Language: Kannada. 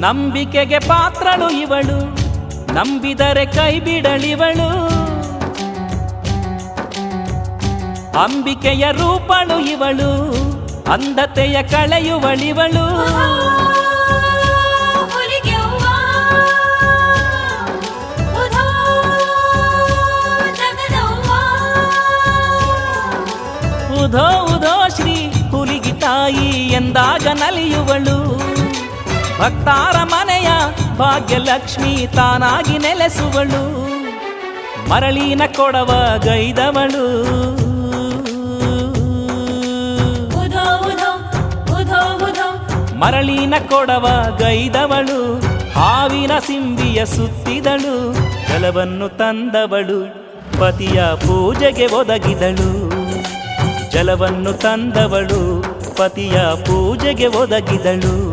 ನಂಬಿಕೆಗೆ ಪಾತ್ರಳು ಇವಳು, ನಂಬಿದರೆ ಕೈ ಬಿಡಳಿವಳು. ಅಂಬಿಕೆಯ ರೂಪಳು ಇವಳು, ಅಂಧತೆಯ ಕಳೆಯುವಳಿವಳು. ಉಧೋ ಉಧೋ ಶ್ರೀ ಹುಲಿಗಿ ತಾಯಿ ಎಂದಾಗ ನಲಿಯುವಳು. ಭಕ್ತಾರ ಮನೆಯ ಭಾಗ್ಯಲಕ್ಷ್ಮಿ ತಾನಾಗಿ ನೆಲೆಸುವಳು. ಮರಳಿನ ಕೊಡವ ಗೈದವಳು, ಮರಳಿನ ಕೊಡವ ಗೈದವಳು. ಹಾವಿನ ಸಿಂಬಿಯ ಸುತ್ತಿದಳು, ಜಲವನ್ನು ತಂದವಳು, ಪತಿಯ ಪೂಜೆಗೆ ಒದಗಿದಳು. ಜಲವನ್ನು ತಂದವಳು, ಪತಿಯ ಪೂಜೆಗೆ ಒದಗಿದಳು.